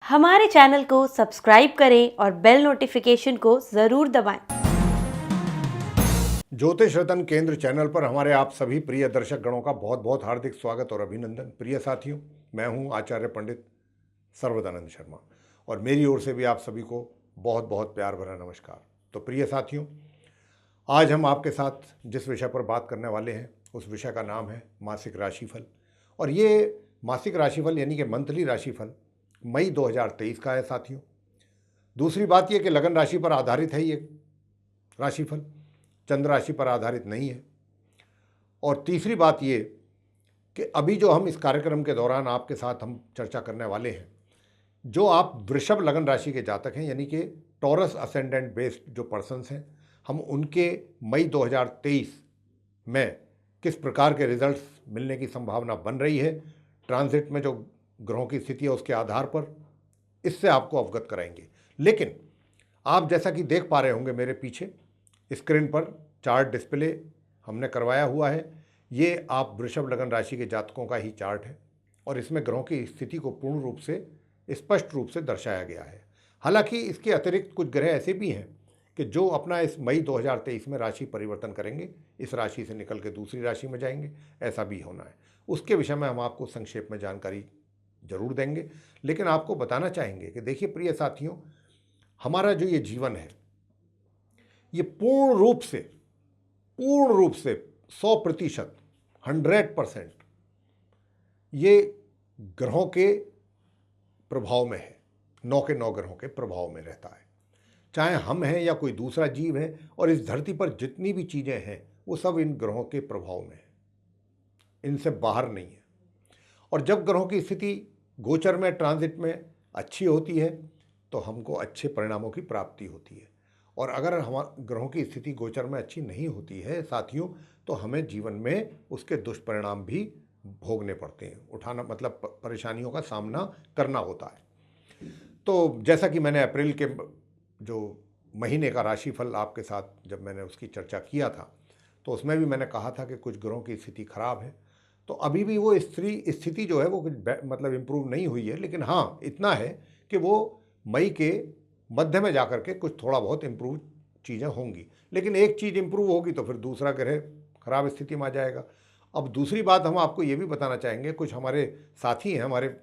हमारे चैनल को सब्सक्राइब करें और बेल नोटिफिकेशन को ज़रूर दबाएं। ज्योतिष रतन केंद्र चैनल पर हमारे आप सभी प्रिय दर्शक गणों का बहुत बहुत हार्दिक स्वागत और अभिनंदन। प्रिय साथियों, मैं हूं आचार्य पंडित सर्वदानंद शर्मा और मेरी ओर से भी आप सभी को बहुत बहुत प्यार भरा नमस्कार। तो प्रिय साथियों, आज हम आपके साथ जिस विषय पर बात करने वाले हैं उस विषय का नाम है मासिक राशिफल। और ये मासिक राशिफल यानी कि मंथली राशिफल मई 2023 का है साथियों। दूसरी बात यह कि लगन राशि पर आधारित है ये राशिफल, चंद्र राशि पर आधारित नहीं है। और तीसरी बात ये कि अभी जो हम इस कार्यक्रम के दौरान आपके साथ हम चर्चा करने वाले हैं, जो आप वृषभ लगन राशि के जातक हैं यानी कि टॉरस असेंडेंट बेस्ड जो पर्सन्स हैं, हम उनके मई 2023 में किस प्रकार के रिजल्ट्स मिलने की संभावना बन रही है, ट्रांजिट में जो ग्रहों की स्थिति है उसके आधार पर, इससे आपको अवगत कराएंगे। लेकिन आप जैसा कि देख पा रहे होंगे मेरे पीछे स्क्रीन पर चार्ट डिस्प्ले हमने करवाया हुआ है, ये आप वृषभ लगन राशि के जातकों का ही चार्ट है और इसमें ग्रहों की स्थिति को पूर्ण रूप से स्पष्ट रूप से दर्शाया गया है। हालांकि इसके अतिरिक्त कुछ ग्रह ऐसे भी हैं कि जो अपना इस मई 2023 में राशि परिवर्तन करेंगे, इस राशि से निकल के दूसरी राशि में जाएंगे, ऐसा भी होना है। उसके विषय में हम आपको संक्षेप में जानकारी जरूर देंगे, लेकिन आपको बताना चाहेंगे कि देखिए प्रिय साथियों, हमारा जो ये जीवन है ये पूर्ण रूप से 100%, 100% ये ग्रहों के प्रभाव में है। 9 के 9 ग्रहों के प्रभाव में रहता है, चाहे हम हैं या कोई दूसरा जीव है। और इस धरती पर जितनी भी चीज़ें हैं वो सब इन ग्रहों के प्रभाव में है, इनसे बाहर नहीं है। और जब ग्रहों की स्थिति गोचर में, ट्रांजिट में अच्छी होती है तो हमको अच्छे परिणामों की प्राप्ति होती है। और अगर हमारे ग्रहों की स्थिति गोचर में अच्छी नहीं होती है साथियों, तो हमें जीवन में उसके दुष्परिणाम भी भोगने पड़ते हैं, उठाना मतलब परेशानियों का सामना करना होता है। तो जैसा कि मैंने अप्रैल के जो महीने का राशिफल आपके साथ जब मैंने उसकी चर्चा किया था, तो उसमें भी मैंने कहा था कि कुछ ग्रहों की स्थिति खराब है। तो अभी भी वो स्थिति जो है वो कुछ मतलब इम्प्रूव नहीं हुई है, लेकिन हाँ इतना है कि वो मई के मध्य में जाकर के कुछ थोड़ा बहुत इम्प्रूव चीज़ें होंगी। लेकिन एक चीज़ इम्प्रूव होगी तो फिर दूसरा ग्रह खराब स्थिति में आ जाएगा। अब दूसरी बात हम आपको ये भी बताना चाहेंगे, कुछ हमारे साथी हैं, हमारे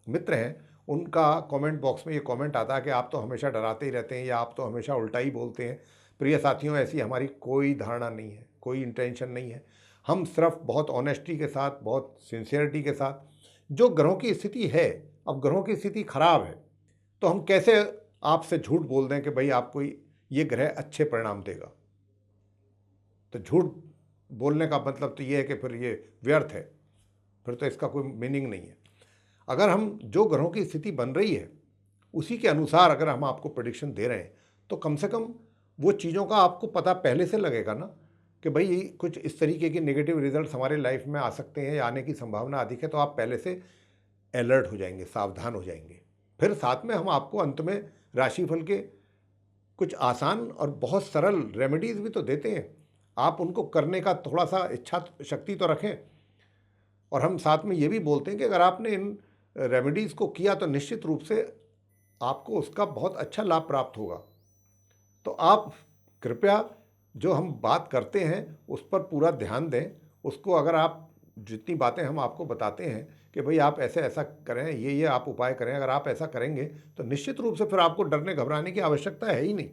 मित्र हैं, उनका कमेंट बॉक्स में ये कमेंट आता है कि आप तो हमेशा डराते ही रहते हैं या आप तो हमेशा उल्टा ही बोलते हैं। प्रिय साथियों, ऐसी हमारी कोई धारणा नहीं है, कोई इंटेंशन नहीं है। हम सिर्फ बहुत ऑनेस्टी के साथ, बहुत सिंसियरिटी के साथ, जो ग्रहों की स्थिति है, अब ग्रहों की स्थिति खराब है तो हम कैसे आपसे झूठ बोल दें कि भाई आपको ये ग्रह अच्छे परिणाम देगा। तो झूठ बोलने का मतलब तो ये है कि फिर ये व्यर्थ है, फिर तो इसका कोई मीनिंग नहीं है। अगर हम जो ग्रहों की स्थिति बन रही है उसी के अनुसार अगर हम आपको प्रेडिक्शन दे रहे हैं तो कम से कम वो चीज़ों का आपको पता पहले से लगेगा ना कि भाई कुछ इस तरीके के नेगेटिव रिजल्ट्स हमारे लाइफ में आ सकते हैं या आने की संभावना अधिक है, तो आप पहले से अलर्ट हो जाएंगे, सावधान हो जाएंगे। फिर साथ में हम आपको अंत में राशिफल के कुछ आसान और बहुत सरल रेमेडीज़ भी तो देते हैं, आप उनको करने का थोड़ा सा इच्छा शक्ति तो रखें। और हम साथ में ये भी बोलते हैं कि अगर आपने इन रेमेडीज़ को किया तो निश्चित रूप से आपको उसका बहुत अच्छा लाभ प्राप्त होगा। तो आप कृपया जो हम बात करते हैं उस पर पूरा ध्यान दें। उसको अगर आप जितनी बातें हम आपको बताते हैं कि भाई आप ऐसे ऐसा करें, ये आप उपाय करें, अगर आप ऐसा करेंगे तो निश्चित रूप से फिर आपको डरने घबराने की आवश्यकता है ही नहीं।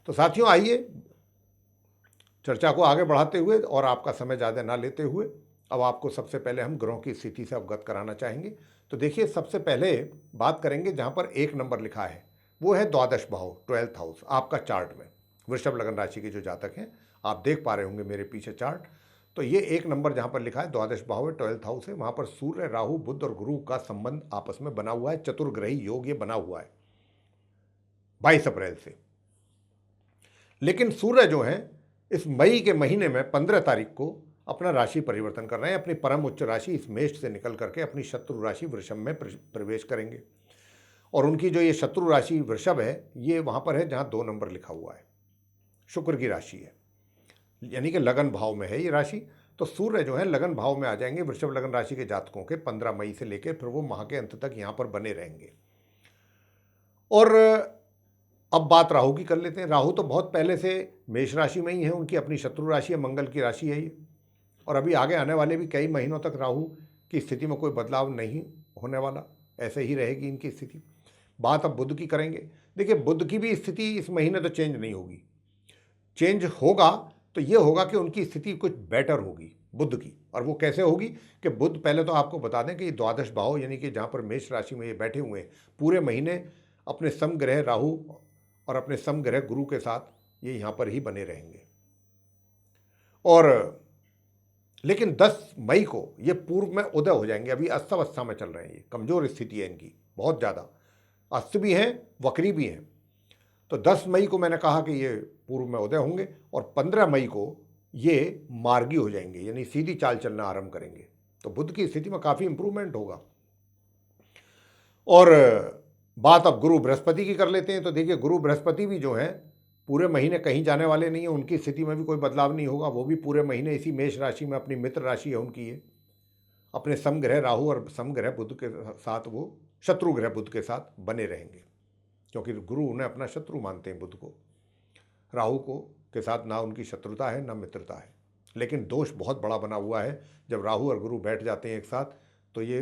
तो साथियों, आइए चर्चा को आगे बढ़ाते हुए और आपका समय ज़्यादा ना लेते हुए अब आपको सबसे पहले हम ग्रहों की स्थिति से अवगत कराना चाहेंगे। तो देखिए, सबसे पहले बात करेंगे जहाँ पर 1 नंबर लिखा है, वो है द्वादश भाव, 12th हाउस आपका चार्ट में। वृषभ लगन राशि के जो जातक हैं, आप देख पा रहे होंगे मेरे पीछे चार्ट। तो ये 1 नंबर जहाँ पर लिखा है द्वादश भाव है, 12th हाउस है, वहाँ पर सूर्य, राहु, बुध और गुरु का संबंध आपस में बना हुआ है। चतुर्ग्रही योग ये बना हुआ है 22 अप्रैल से। लेकिन सूर्य जो है इस मई के महीने में 15 तारीख को अपना राशि परिवर्तन कर रहे हैं, अपनी परम उच्च राशि इस मेष से निकल करके अपनी शत्रु राशि वृषभ में प्रवेश करेंगे। और उनकी जो ये शत्रु राशि वृषभ है, ये वहाँ पर है जहाँ 2 नंबर लिखा हुआ है, शुक्र की राशि है, यानी कि लगन भाव में है ये राशि। तो सूर्य जो है लगन भाव में आ जाएंगे वृषभ लगन राशि के जातकों के 15 मई से लेकर, फिर वो माह के अंत तक यहाँ पर बने रहेंगे। और अब बात राहु की कर लेते हैं। राहु तो बहुत पहले से मेष राशि में ही है, उनकी अपनी शत्रु राशि है, मंगल की राशि है ये। और अभी आगे आने वाले भी कई महीनों तक राहु की स्थिति में कोई बदलाव नहीं होने वाला, ऐसे ही रहेगी इनकी स्थिति। बात अब बुध की करेंगे। देखिए, बुध की भी स्थिति इस महीने तो चेंज नहीं होगी। चेंज होगा तो ये होगा कि उनकी स्थिति कुछ बेटर होगी बुध की। और वो कैसे होगी कि बुध, पहले तो आपको बता दें कि द्वादश भाव यानी कि जहाँ पर मेष राशि में ये बैठे हुए हैं, पूरे महीने अपने समग्रह राहु और अपने समग्रह गुरु के साथ ये यहाँ पर ही बने रहेंगे। और लेकिन 10 मई को ये पूर्व में उदय हो जाएंगे। अभी अस्तवस्था में चल रहे हैं, ये कमज़ोर स्थिति है इनकी, बहुत ज़्यादा अस्त भी हैं, वक्री भी हैं। तो 10 मई को मैंने कहा कि ये पूर्व में उदय होंगे और 15 मई को ये मार्गी हो जाएंगे, यानी सीधी चाल चलना आरंभ करेंगे। तो बुध की स्थिति में काफ़ी इंप्रूवमेंट होगा। और बात अब गुरु बृहस्पति की कर लेते हैं। तो देखिए, गुरु बृहस्पति भी जो है पूरे महीने कहीं जाने वाले नहीं है, उनकी स्थिति में भी कोई बदलाव नहीं होगा। वो भी पूरे महीने इसी मेष राशि में, अपनी मित्र राशि है उनकी ये, अपने समग्रह राहु और समग्रह बुध के साथ, वो शत्रु ग्रह बुध के साथ बने रहेंगे, क्योंकि गुरु उन्हें अपना शत्रु मानते हैं बुध को। राहु को के साथ ना उनकी शत्रुता है ना मित्रता है। लेकिन दोष बहुत बड़ा बना हुआ है। जब राहु और गुरु बैठ जाते हैं एक साथ तो ये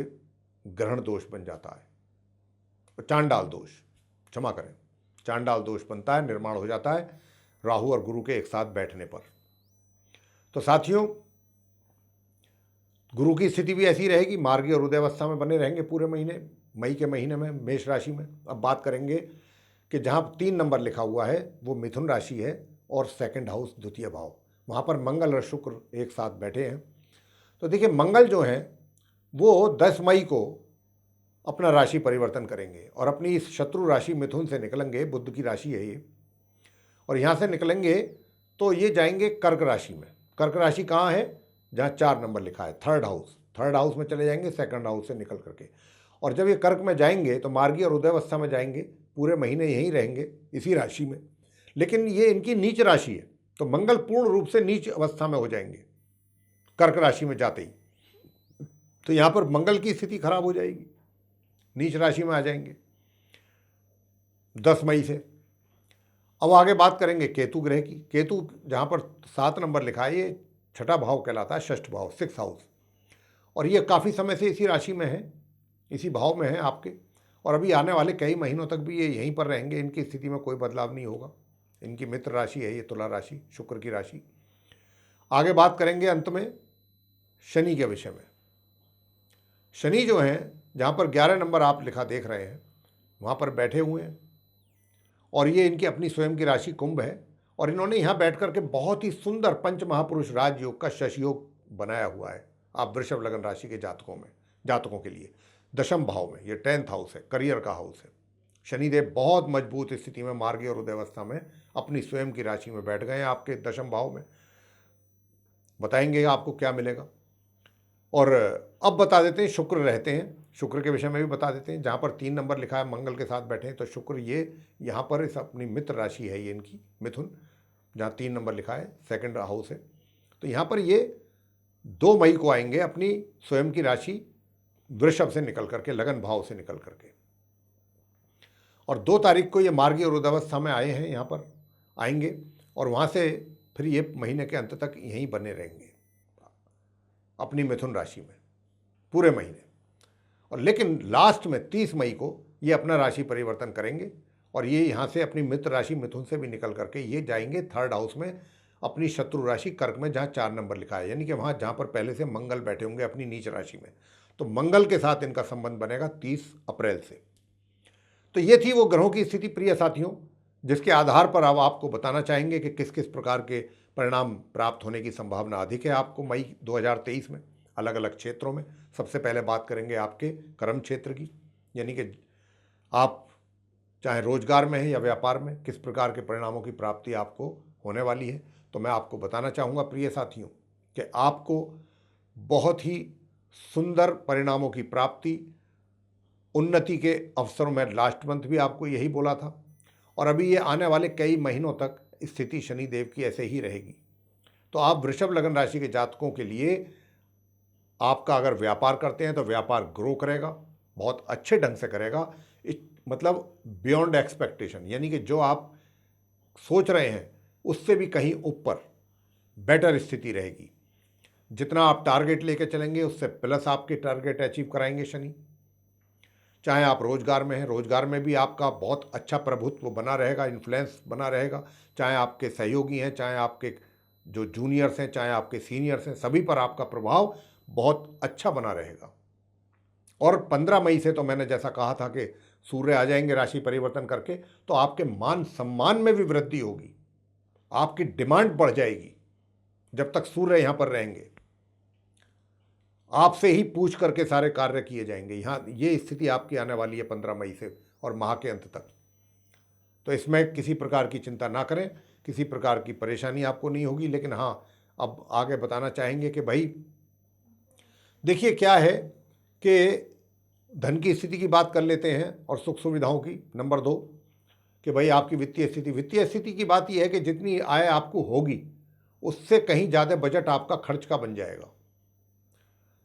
ग्रहण दोष बन जाता है, चांडाल दोष, क्षमा करें, चांडाल दोष बनता है, निर्माण हो जाता है राहु और गुरु के एक साथ बैठने पर। तो साथियों, गुरु की स्थिति भी ऐसी रहेगी, मार्गी और उदयावस्था में बने रहेंगे पूरे महीने, मई के महीने में मेष राशि में। अब बात करेंगे कि जहाँ 3 नंबर लिखा हुआ है वो मिथुन राशि है और सेकंड हाउस द्वितीय भाव, वहाँ पर मंगल और शुक्र एक साथ बैठे हैं। तो देखिए, मंगल जो है वो 10 मई को अपना राशि परिवर्तन करेंगे और अपनी इस शत्रु राशि मिथुन से निकलेंगे, बुध की राशि है ये, और यहाँ से निकलेंगे तो ये जाएंगे कर्क राशि में। कर्क राशि कहाँ है? जहाँ 4 नंबर लिखा है, थर्ड हाउस में चले जाएंगे, सेकंड हाउस से निकल करके। और जब ये कर्क में जाएंगे तो मार्गी और उदयावस्था में जाएंगे, पूरे महीने यहीं रहेंगे इसी राशि में। लेकिन ये इनकी नीच राशि है, तो मंगल पूर्ण रूप से नीच अवस्था में हो जाएंगे कर्क राशि में जाते ही। तो यहाँ पर मंगल की स्थिति खराब हो जाएगी, नीच राशि में आ जाएंगे 10 मई से। अब आगे बात करेंगे केतु ग्रह की। केतु जहाँ पर 7 नंबर लिखा है, ये छठा भाव कहलाता है, षष्ठ भाव, 6th हाउस। और ये काफ़ी समय से इसी राशि में है, इसी भाव में है आपके, और अभी आने वाले कई महीनों तक भी ये यहीं पर रहेंगे। इनकी स्थिति में कोई बदलाव नहीं होगा। इनकी मित्र राशि है ये, तुला राशि, शुक्र की राशि। आगे बात करेंगे अंत में शनि के विषय में। शनि जो है, जहाँ पर 11 नंबर आप लिखा देख रहे हैं, वहाँ पर बैठे हुए हैं और ये इनकी अपनी स्वयं की राशि कुंभ है। और इन्होंने यहाँ बैठ करके बहुत ही सुंदर पंच महापुरुष राजयोग का शशयोग बनाया हुआ है आप वृषभ लगन राशि के जातकों के लिए। 10th भाव में, ये 10th हाउस है, करियर का हाउस है। शनिदेव बहुत मजबूत स्थिति में मार्गी और उदयावस्था में अपनी स्वयं की राशि में बैठ गए हैं आपके 10th भाव में। बताएंगे आपको क्या मिलेगा। और अब बता देते हैं शुक्र रहते हैं, शुक्र के विषय में भी बता देते हैं। जहाँ पर 3 नंबर लिखा है, मंगल के साथ बैठे हैं, तो शुक्र ये यहाँ पर इस अपनी मित्र राशि है ये इनकी, मिथुन, जहाँ 3 नंबर लिखा है, सेकंड हाउस है। तो यहाँ पर ये 2 मई को आएंगे अपनी स्वयं की राशि वृषभ से निकल करके, लगन भाव से निकल करके। और 2 तारीख को ये मार्गी और उदयावस्था में आए हैं, यहाँ पर आएंगे और वहाँ से फिर ये महीने के अंत तक यहीं बने रहेंगे अपनी मिथुन राशि में पूरे महीने। और लेकिन लास्ट में 30 मई को ये अपना राशि परिवर्तन करेंगे और ये यहाँ से अपनी मित्र राशि मिथुन से भी निकल करके ये जाएंगे 3rd हाउस में, अपनी शत्रु राशि कर्क में, जहाँ 4 नंबर लिखा है, यानी कि वहाँ जहाँ पर पहले से मंगल बैठे होंगे अपनी नीच राशि में। तो मंगल के साथ इनका संबंध बनेगा 30 अप्रैल से। तो ये थी वो ग्रहों की स्थिति प्रिय साथियों, जिसके आधार पर अब आपको बताना चाहेंगे कि किस किस प्रकार के परिणाम प्राप्त होने की संभावना अधिक है आपको मई 2023 में अलग अलग क्षेत्रों में। सबसे पहले बात करेंगे आपके कर्म क्षेत्र की, यानी कि आप चाहे रोजगार में है या व्यापार में, किस प्रकार के परिणामों की प्राप्ति आपको होने वाली है। तो मैं आपको बताना चाहूँगा प्रिय साथियों कि आपको बहुत ही सुंदर परिणामों की प्राप्ति, उन्नति के अवसरों में, लास्ट मंथ भी आपको यही बोला था, और अभी ये आने वाले कई महीनों तक स्थिति शनिदेव की ऐसे ही रहेगी। तो आप वृषभ लगन राशि के जातकों के लिए, आपका अगर व्यापार करते हैं तो व्यापार ग्रो करेगा, बहुत अच्छे ढंग से करेगा। मतलब बियॉन्ड एक्सपेक्टेशन, यानी कि जो आप सोच रहे हैं उससे भी कहीं ऊपर बेटर स्थिति रहेगी। जितना आप टारगेट लेके चलेंगे उससे प्लस आपके टारगेट अचीव कराएंगे शनि। चाहे आप रोजगार में हैं, रोजगार में भी आपका बहुत अच्छा प्रभुत्व बना रहेगा, इन्फ्लुएंस बना रहेगा। चाहे आपके सहयोगी हैं, चाहे आपके जो जूनियर्स हैं, चाहे आपके सीनियर्स हैं, सभी पर आपका प्रभाव बहुत अच्छा बना रहेगा। और 15 मई से तो मैंने जैसा कहा था कि सूर्य आ जाएंगे राशि परिवर्तन करके, तो आपके मान सम्मान में भी वृद्धि होगी, आपकी डिमांड बढ़ जाएगी। जब तक सूर्य यहां पर रहेंगे आपसे ही पूछ करके सारे कार्य किए जाएंगे। यहाँ ये स्थिति आपकी आने वाली है 15 मई से और माह के अंत तक। तो इसमें किसी प्रकार की चिंता ना करें, किसी प्रकार की परेशानी आपको नहीं होगी। लेकिन हाँ, अब आगे बताना चाहेंगे कि भाई देखिए क्या है कि धन की स्थिति की बात कर लेते हैं और सुख सुविधाओं की। नंबर 2 कि भाई आपकी वित्तीय स्थिति की बात यह है कि जितनी आय आपको होगी उससे कहीं ज़्यादा बजट आपका खर्च का बन जाएगा।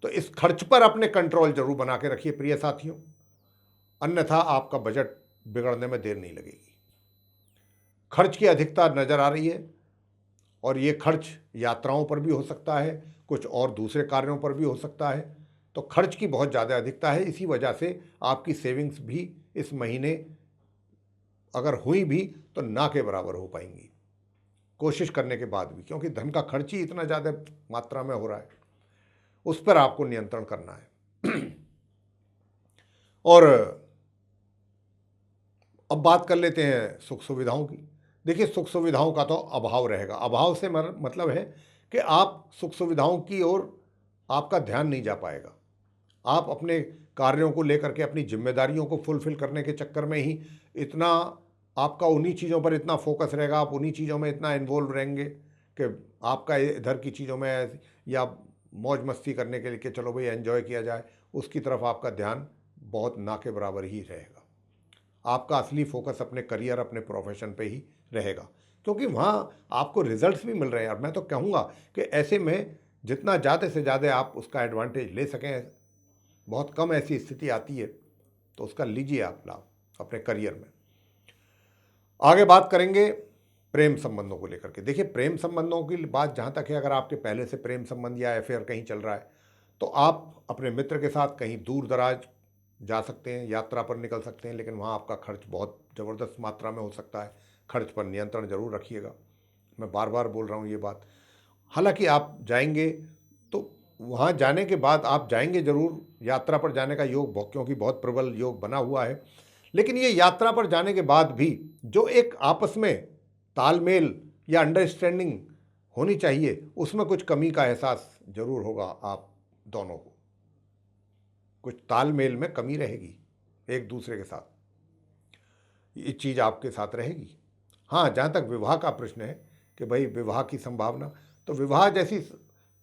तो इस खर्च पर अपने कंट्रोल जरूर बना के रखिए प्रिय साथियों, अन्यथा आपका बजट बिगड़ने में देर नहीं लगेगी। खर्च की अधिकता नजर आ रही है और ये खर्च यात्राओं पर भी हो सकता है, कुछ और दूसरे कार्यों पर भी हो सकता है। तो खर्च की बहुत ज़्यादा अधिकता है, इसी वजह से आपकी सेविंग्स भी इस महीने अगर हुई भी तो ना के बराबर हो पाएंगी कोशिश करने के बाद भी, क्योंकि धन का खर्च ही इतना ज़्यादा मात्रा में हो रहा है, उस पर आपको नियंत्रण करना है। और अब बात कर लेते हैं सुख सुविधाओं की। देखिए सुख सुविधाओं का तो अभाव रहेगा। अभाव से मतलब है कि आप सुख सुविधाओं की ओर आपका ध्यान नहीं जा पाएगा। आप अपने कार्यों को लेकर के, अपनी जिम्मेदारियों को फुलफिल करने के चक्कर में ही इतना आपका उन्हीं चीज़ों पर इतना फोकस रहेगा, आप उन्हीं चीज़ों में इतना इन्वॉल्व रहेंगे कि आपका इधर की चीज़ों में या मौज मस्ती करने के लिए कि चलो भाई एंजॉय किया जाए, उसकी तरफ आपका ध्यान बहुत ना के बराबर ही रहेगा। आपका असली फोकस अपने करियर, अपने प्रोफेशन पे ही रहेगा, क्योंकि वहाँ आपको रिजल्ट्स भी मिल रहे हैं। और मैं तो कहूँगा कि ऐसे में जितना ज़्यादा से ज़्यादा आप उसका एडवांटेज ले सकें, बहुत कम ऐसी स्थिति आती है, तो उसका लीजिए आप लाभ अपने करियर में। आगे बात करेंगे प्रेम संबंधों को लेकर के। देखिए प्रेम संबंधों की बात जहाँ तक है, अगर आपके पहले से प्रेम संबंध या अफेयर कहीं चल रहा है तो आप अपने मित्र के साथ कहीं दूर दराज जा सकते हैं, यात्रा पर निकल सकते हैं, लेकिन वहाँ आपका खर्च बहुत ज़बरदस्त मात्रा में हो सकता है। खर्च पर नियंत्रण जरूर रखिएगा, मैं बार बार बोल रहा हूँ ये बात। हालांकि आप जाएंगे तो वहाँ जाने के बाद आप जाएंगे जरूर, यात्रा पर जाने का योग क्योंकि बहुत प्रबल योग बना हुआ है, लेकिन ये यात्रा पर जाने के बाद भी जो एक आपस में तालमेल या अंडरस्टैंडिंग होनी चाहिए, उसमें कुछ कमी का एहसास जरूर होगा। आप दोनों को कुछ तालमेल में कमी रहेगी एक दूसरे के साथ, ये चीज़ आपके साथ रहेगी। हाँ, जहाँ तक विवाह का प्रश्न है कि भाई विवाह की संभावना, तो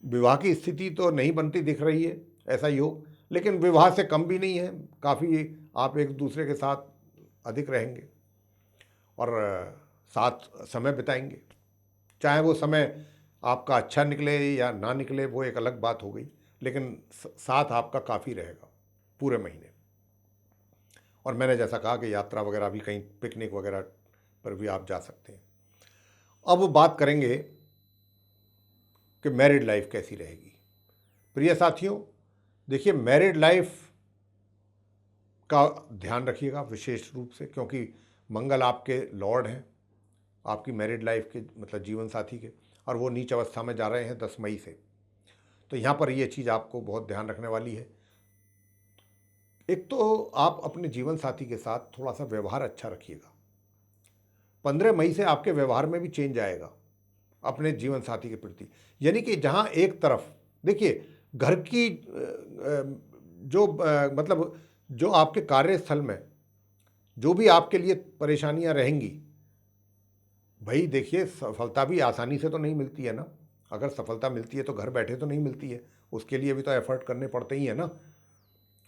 विवाह की स्थिति तो नहीं बनती दिख रही है ऐसा ही हो, लेकिन विवाह से कम भी नहीं है, काफ़ी आप एक दूसरे के साथ अधिक रहेंगे और साथ समय बिताएंगे। चाहे वो समय आपका अच्छा निकले या ना निकले वो एक अलग बात हो गई, लेकिन साथ आपका काफ़ी रहेगा पूरे महीने। और मैंने जैसा कहा कि यात्रा वगैरह भी, कहीं पिकनिक वगैरह पर भी आप जा सकते हैं। अब बात करेंगे कि मैरिड लाइफ कैसी रहेगी। प्रिय साथियों, देखिए मैरिड लाइफ का ध्यान रखिएगा विशेष रूप से, क्योंकि मंगल आपके लॉर्ड हैं, आपकी मैरिड लाइफ के मतलब जीवन साथी के, और वो नीच अवस्था में जा रहे हैं 10 मई से। तो यहाँ पर ये चीज़ आपको बहुत ध्यान रखने वाली है। एक तो आप अपने जीवन साथी के साथ थोड़ा सा व्यवहार अच्छा रखिएगा। 15 मई से आपके व्यवहार में भी चेंज आएगा अपने जीवन साथी के प्रति। यानी कि जहाँ एक तरफ देखिए घर की मतलब जो आपके कार्यस्थल में जो भी आपके लिए परेशानियाँ रहेंगी, भाई देखिए सफलता भी आसानी से तो नहीं मिलती है ना। अगर सफलता मिलती है तो घर बैठे तो नहीं मिलती है, उसके लिए भी तो एफर्ट करने पड़ते ही है ना।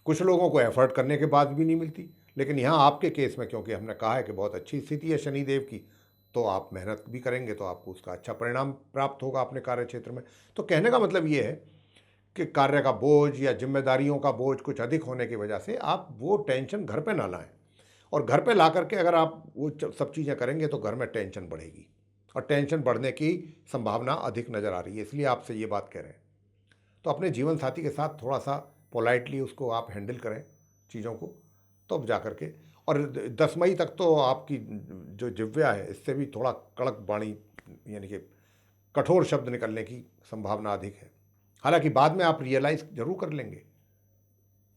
कुछ लोगों को एफर्ट करने के बाद भी नहीं मिलती, लेकिन यहाँ आपके केस में क्योंकि हमने कहा है कि बहुत अच्छी स्थिति है शनिदेव की, तो आप मेहनत भी करेंगे तो आपको उसका अच्छा परिणाम प्राप्त होगा अपने कार्य क्षेत्र में। तो कहने का मतलब ये है कि कार्य का बोझ या जिम्मेदारियों का बोझ कुछ अधिक होने की वजह से आप वो टेंशन घर पे ना लाएं। और घर पे ला करके अगर आप वो सब चीज़ें करेंगे तो घर में टेंशन बढ़ेगी और टेंशन बढ़ने की संभावना अधिक नज़र आ रही है, इसलिए आपसे ये बात कह रहे हैं। तो अपने जीवन साथी के साथ थोड़ा सा पोलाइटली उसको आप हैंडल करें चीज़ों को, तो अब जा करके। और 10 मई तक तो आपकी जो जिह्वा है इससे भी थोड़ा कड़क वाणी यानी कि कठोर शब्द निकलने की संभावना अधिक है। हालांकि बाद में आप रियलाइज़ जरूर कर लेंगे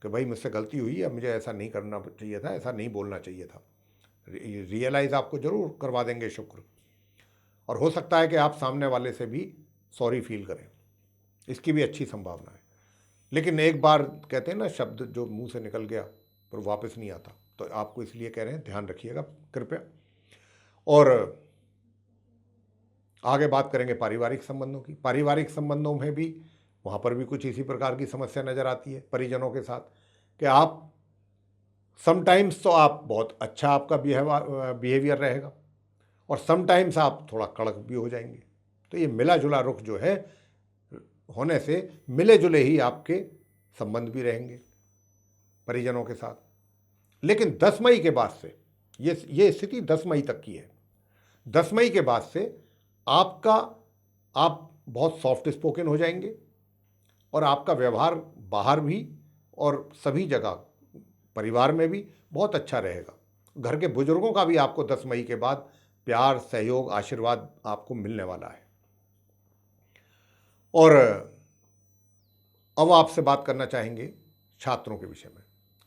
कि भाई मुझसे गलती हुई है, मुझे ऐसा नहीं करना चाहिए था, ऐसा नहीं बोलना चाहिए था। रियलाइज़ आपको ज़रूर करवा देंगे शुक्र, और हो सकता है कि आप सामने वाले से भी सॉरी फील करें, इसकी भी अच्छी संभावना है। लेकिन एक बार कहते हैं ना, शब्द जो मुंह से निकल गया पर वापस नहीं आता, तो आपको इसलिए कह रहे हैं ध्यान रखिएगा कृपया। और आगे बात करेंगे पारिवारिक संबंधों की। पारिवारिक संबंधों में भी वहाँ पर भी कुछ इसी प्रकार की समस्या नज़र आती है परिजनों के साथ, कि आप समटाइम्स तो आप बहुत अच्छा आपका बिहेवियर रहेगा और समटाइम्स आप थोड़ा कड़क भी हो जाएंगे। तो ये मिला जुला रुख जो है होने से मिले जुले ही आपके संबंध भी रहेंगे परिजनों के साथ। लेकिन 10 मई के बाद से ये स्थिति 10 मई तक की है। 10 मई के बाद से आप बहुत सॉफ्ट स्पोकन हो जाएंगे और आपका व्यवहार बाहर भी और सभी जगह परिवार में भी बहुत अच्छा रहेगा। घर के बुजुर्गों का भी आपको 10 मई के बाद प्यार, सहयोग, आशीर्वाद आपको मिलने वाला है। और अब आपसे बात करना चाहेंगे छात्रों के विषय में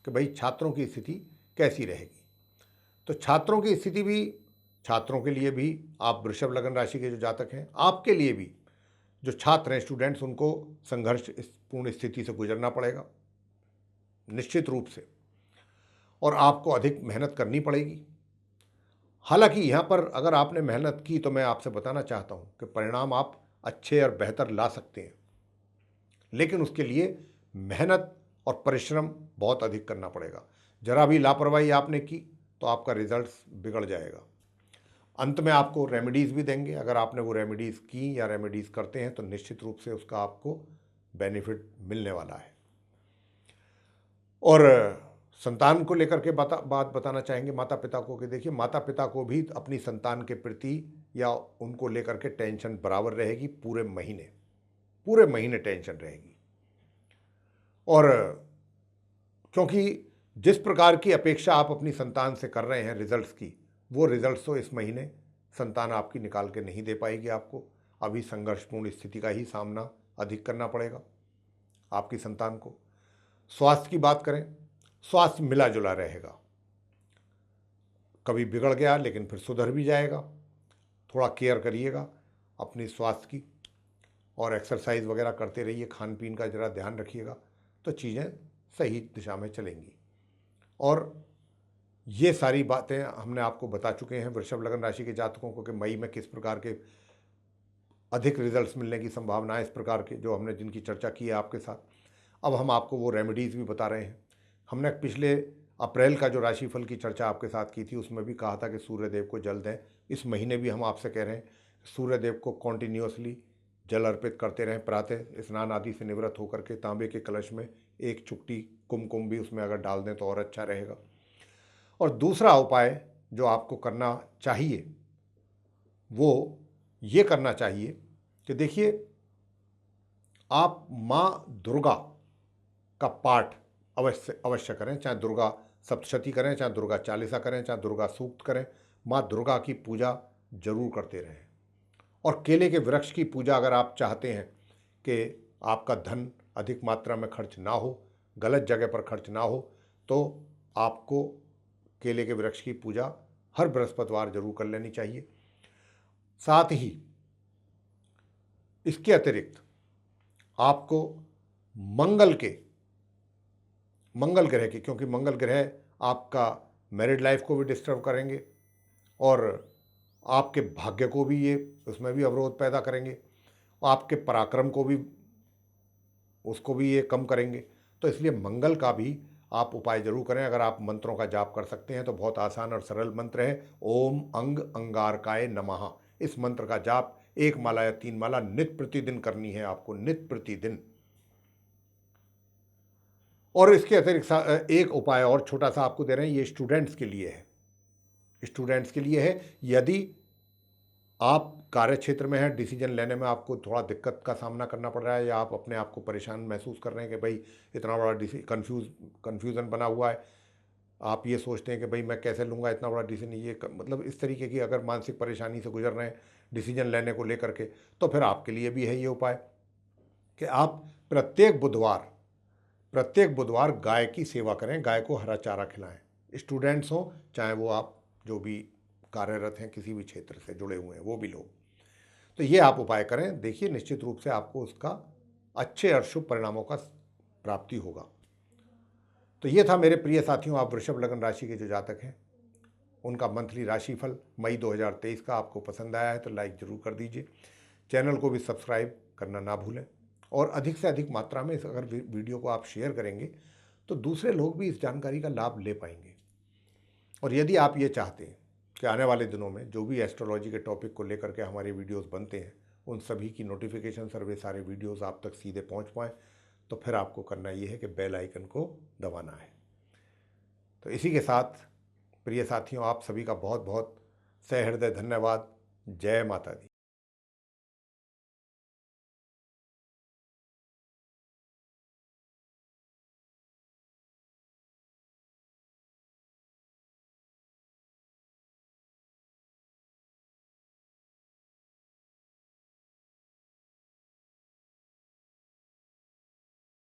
कि भाई छात्रों की स्थिति कैसी रहेगी। तो छात्रों की स्थिति भी, छात्रों के लिए भी, आप वृषभ लगन राशि के जो जातक हैं, आपके लिए भी जो छात्र हैं, स्टूडेंट्स, उनको संघर्ष पूर्ण स्थिति से गुजरना पड़ेगा निश्चित रूप से, और आपको अधिक मेहनत करनी पड़ेगी। हालांकि यहाँ पर अगर आपने मेहनत की तो मैं आपसे बताना चाहता हूँ कि परिणाम आप अच्छे और बेहतर ला सकते हैं, लेकिन उसके लिए मेहनत और परिश्रम बहुत अधिक करना पड़ेगा। जरा भी लापरवाही आपने की तो आपका रिजल्ट बिगड़ जाएगा। अंत में आपको रेमेडीज़ भी देंगे, अगर आपने वो रेमेडीज़ की या रेमेडीज़ करते हैं तो निश्चित रूप से उसका आपको बेनिफिट मिलने वाला है। और संतान को लेकर के बात बताना चाहेंगे माता पिता को कि देखिए, माता पिता को भी अपनी संतान के प्रति या उनको लेकर के टेंशन बराबर रहेगी। पूरे महीने टेंशन रहेगी। और क्योंकि जिस प्रकार की अपेक्षा आप अपनी संतान से कर रहे हैं रिजल्ट्स की, वो रिजल्ट्स तो इस महीने संतान आपकी निकाल के नहीं दे पाएगी। आपको अभी संघर्षपूर्ण स्थिति का ही सामना अधिक करना पड़ेगा आपकी संतान को। स्वास्थ्य की बात करें, स्वास्थ्य मिला जुला रहेगा, कभी बिगड़ गया लेकिन फिर सुधर भी जाएगा। थोड़ा केयर करिएगा अपनी स्वास्थ्य की और एक्सरसाइज वगैरह करते रहिए, खान पीन का ज़रा ध्यान रखिएगा, तो चीज़ें सही दिशा में चलेंगी। और ये सारी बातें हमने आपको बता चुके हैं वृषभ लगन राशि के जातकों को कि मई में किस प्रकार के अधिक रिजल्ट्स मिलने की संभावना है, इस प्रकार के जो हमने जिनकी चर्चा की है आपके साथ। अब हम आपको वो रेमेडीज़ भी बता रहे हैं। हमने पिछले अप्रैल का जो राशिफल की चर्चा आपके साथ की थी, उसमें भी कहा था कि सूर्यदेव को जल दें। इस महीने भी हम आपसे कह रहे हैं सूर्यदेव को कॉन्टिन्यूसली जल अर्पित करते रहें। प्रातः स्नान आदि से निवृत्त होकर के तांबे के कलश में एक चुटकी कुमकुम भी उसमें अगर डाल दें तो और अच्छा रहेगा। और दूसरा उपाय जो आपको करना चाहिए वो ये करना चाहिए कि देखिए, आप माँ दुर्गा का पाठ अवश्य करें, चाहे दुर्गा सप्तशती करें, चाहे दुर्गा चालीसा करें, चाहे दुर्गा सूक्त करें। माँ दुर्गा की पूजा जरूर करते रहें। और केले के वृक्ष की पूजा, अगर आप चाहते हैं कि आपका धन अधिक मात्रा में खर्च ना हो, गलत जगह पर खर्च ना हो, तो आपको केले के वृक्ष की पूजा हर बृहस्पतिवार जरूर कर लेनी चाहिए। साथ ही इसके अतिरिक्त आपको मंगल ग्रह की, क्योंकि मंगल ग्रह आपका मैरिड लाइफ को भी डिस्टर्ब करेंगे और आपके भाग्य को भी ये उसमें भी अवरोध पैदा करेंगे, आपके पराक्रम को भी उसको भी ये कम करेंगे। तो इसलिए मंगल का भी आप उपाय जरूर करें। अगर आप मंत्रों का जाप कर सकते हैं तो बहुत आसान और सरल मंत्र है, ओम अंग अंगारकाय नमः। इस मंत्र का जाप 1 माला या 3 माला नित्य प्रतिदिन करनी है आपको, नित्य प्रतिदिन। और इसके अतिरिक्त एक उपाय और छोटा सा आपको दे रहे हैं, ये स्टूडेंट्स के लिए है। स्टूडेंट्स के लिए है, यदि आप कार्य क्षेत्र में हैं, डिसीजन लेने में आपको थोड़ा दिक्कत का सामना करना पड़ रहा है, या आप अपने आप को परेशान महसूस कर रहे हैं कि भाई इतना बड़ा कन्फ्यूज़न बना हुआ है, आप ये सोचते हैं कि भाई मैं कैसे लूँगा इतना बड़ा डिसीजन, ये मतलब इस तरीके की अगर मानसिक परेशानी से गुजर रहे हैं डिसीजन लेने को लेकर के, तो फिर आपके लिए भी है ये उपाय कि आप प्रत्येक बुधवार गाय की सेवा करें, गाय को हरा चारा खिलाएं। स्टूडेंट्स हों, चाहे वो आप जो भी कार्यरत हैं, किसी भी क्षेत्र से जुड़े हुए हैं, वो भी लोग, तो ये आप उपाय करें। देखिए निश्चित रूप से आपको उसका अच्छे और शुभ परिणामों का प्राप्ति होगा। तो ये था मेरे प्रिय साथियों, आप वृषभ लग्न राशि के जो जातक हैं उनका मंथली राशिफल मई 2023 का। आपको पसंद आया है तो लाइक ज़रूर कर दीजिए, चैनल को भी सब्सक्राइब करना ना भूलें, और अधिक से अधिक मात्रा में अगर वीडियो को आप शेयर करेंगे तो दूसरे लोग भी इस जानकारी का लाभ ले पाएंगे। और यदि आप ये चाहते हैं कि आने वाले दिनों में जो भी एस्ट्रोलॉजी के टॉपिक को लेकर के हमारे वीडियोस बनते हैं उन सभी की नोटिफिकेशन सर्वे सारे वीडियोस आप तक सीधे पहुंच पाएँ, तो फिर आपको करना ये है कि बेल आइकन को दबाना है। तो इसी के साथ प्रिय साथियों, आप सभी का बहुत बहुत सहृदय धन्यवाद। जय माता दी।